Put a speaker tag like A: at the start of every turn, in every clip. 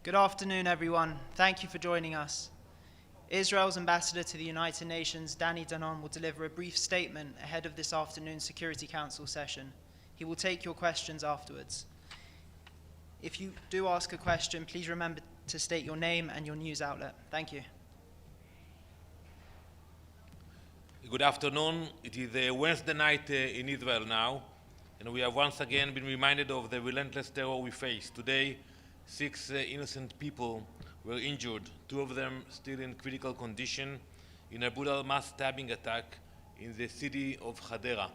A: Good afternoon, everyone. Thank you for joining us. Israel's ambassador to the United Nations, Danon, will deliver a brief statement ahead of this afternoon's Security Council session. He will take your questions afterwards. If you do ask a question, please remember to state your name and your news outlet. Thank you.
B: Good afternoon. It is a Wednesday night in Israel now, and we have once again been reminded of the relentless terror we face. Today, 6 innocent people were injured, 2 of them still in critical condition, in a brutal mass stabbing attack in the city of Hadera,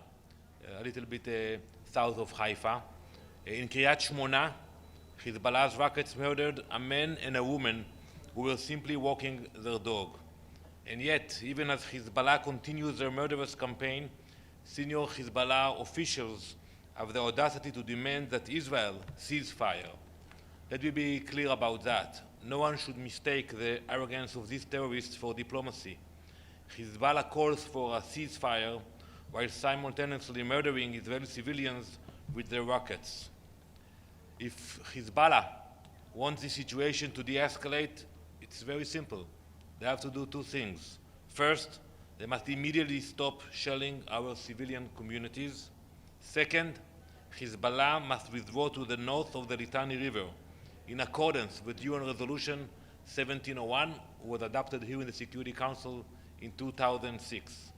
B: a little bit south of Haifa. In Kiryat Shmona, Hezbollah's rockets murdered a man and a woman who were simply walking their dog. And yet, even as Hezbollah continues their murderous campaign, senior Hezbollah officials have the audacity to demand that Israel cease fire. Let me be clear about that. No one should mistake the arrogance of these terrorists for diplomacy. Hezbollah calls for a ceasefire while simultaneously murdering Israeli civilians with their rockets. If Hezbollah wants the situation to de-escalate, it's very simple. They have to do 2 things. First, they must immediately stop shelling our civilian communities. Second, Hezbollah must withdraw to the north of the Litani River in accordance with UN Resolution 1701, was adopted here in the Security Council in 2006.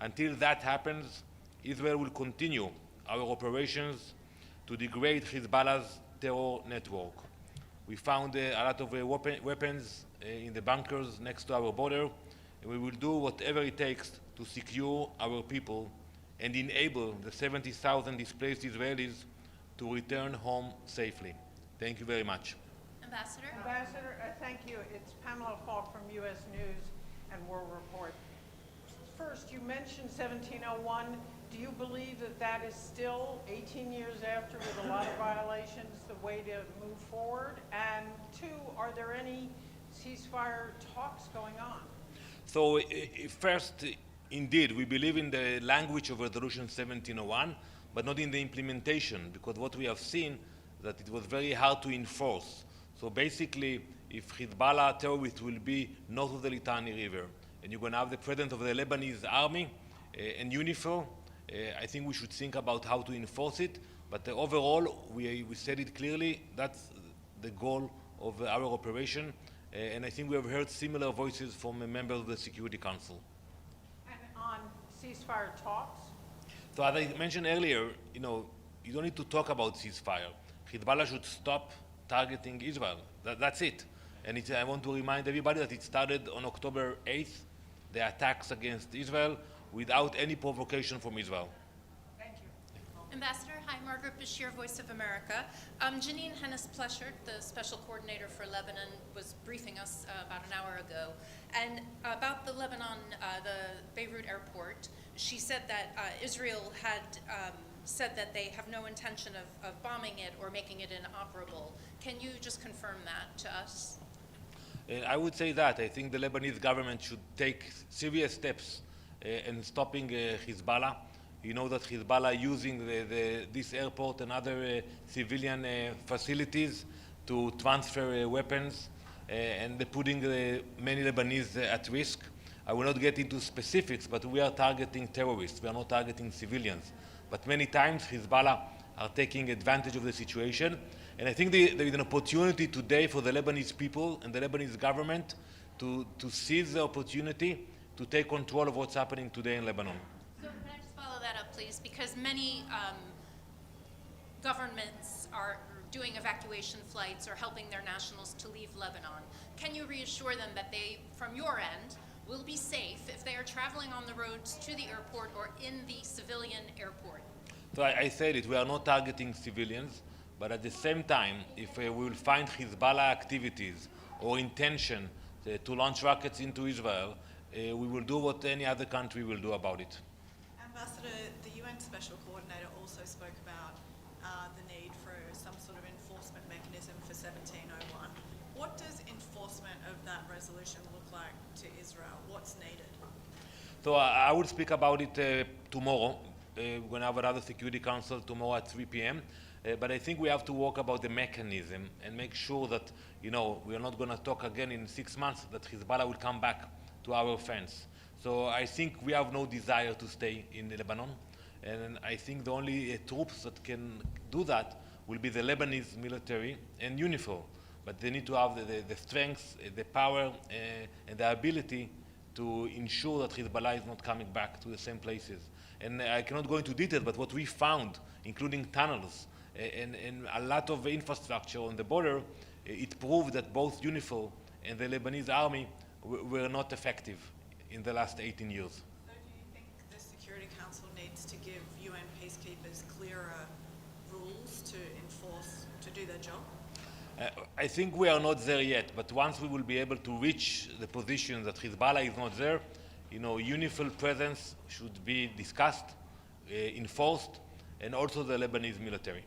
B: Until that happens, Israel will continue our operations to degrade Hezbollah's terror network. We found a lot of weapons in the bunkers next to our border, and we will do whatever it takes to secure our people and enable the 70,000 displaced Israelis to return home safely. Thank you very much.
C: Ambassador,
D: thank you. It's Pamela Falk from U.S. News and World Report. First, you mentioned 1701. Do you believe that that is still, 18 years after, with a lot of violations, the way to move forward? And 2, are there any ceasefire talks going on?
B: So first, indeed, we believe in the language of Resolution 1701, but not in the implementation, because what we have seen that it was very hard to enforce. So basically, if Hezbollah terrorists will be north of the Litani River, and you're going to have the presence of the Lebanese army and UNIFIL, I think we should think about how to enforce it. But overall, we said it clearly, that's the goal of our operation. And I think we have heard similar voices from members of the Security Council.
D: And on ceasefire talks?
B: So as I mentioned earlier, you don't need to talk about ceasefire. Hezbollah should stop targeting Israel. That's it. And I want to remind everybody that it started on October 8th, the attacks against Israel, without any provocation from Israel.
D: Thank you.
C: Ambassador, hi, Margaret Bashir, Voice of America. Janine Hennis-Pleshert, the Special Coordinator for Lebanon, was briefing us about an hour ago. And about the Lebanon, the Beirut airport, she said that Israel had said that they have no intention of bombing it or making it inoperable. Can you just confirm that to us?
B: I would say that. I think the Lebanese government should take serious steps in stopping Hezbollah. You know that Hezbollah using this airport and other civilian facilities to transfer weapons, and they're putting many Lebanese at risk. I will not get into specifics, but we are targeting terrorists. We are not targeting civilians. But many times Hezbollah are taking advantage of the situation. And I think there is an opportunity today for the Lebanese people and the Lebanese government to seize the opportunity to take control of what's happening today in Lebanon.
C: So can I just follow that up, please? Because many governments are doing evacuation flights or helping their nationals to leave Lebanon. Can you reassure them that they, from your end, will be safe if they are traveling on the roads to the airport or in the civilian airport?
B: So I said it, we are not targeting civilians, but at the same time, if we will find Hezbollah activities or intention to launch rockets into Israel, we will do what any other country will do about it.
E: Ambassador, the UN Special Coordinator also spoke about the need for some sort of enforcement mechanism for 1701. What does enforcement of that resolution look like to Israel? What's needed?
B: So I will speak about it tomorrow we're going to have another Security Council tomorrow at 3 p.m. But I think we have to work about the mechanism and make sure that, we are not going to talk again in 6 months that Hezbollah will come back to our fence. So I think we have no desire to stay in Lebanon. And I think the only troops that can do that will be the Lebanese military and UNIFIL. But they need to have the strength, the power, and the ability to ensure that Hezbollah is not coming back to the same places. And I cannot go into detail, but what we found, including tunnels and a lot of infrastructure on the border, it proved that both UNIFIL and the Lebanese army were not effective in the last 18 years.
E: So do you think the Security Council needs to give UN peacekeepers clearer rules to enforce, to do their job?
B: I think we are not there yet, but once we will be able to reach the position that Hezbollah is not there, UNIFIL presence should be discussed, enforced, and also the Lebanese military.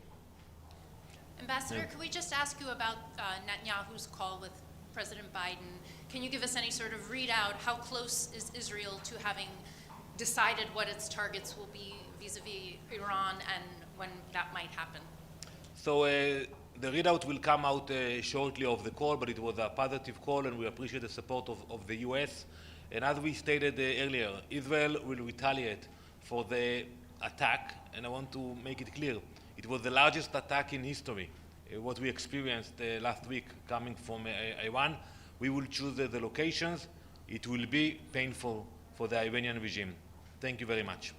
C: Ambassador, could we just ask you about Netanyahu's call with President Biden? Can you give us any sort of readout? How close is Israel to having decided what its targets will be vis-a-vis Iran, and when that might happen?
B: So the readout will come out shortly of the call, but it was a positive call, and we appreciate the support of the US. And as we stated earlier, Israel will retaliate for the attack, and I want to make it clear. It was the largest attack in history, what we experienced last week coming from Iran. We will choose the locations. It will be painful for the Iranian regime. Thank you very much.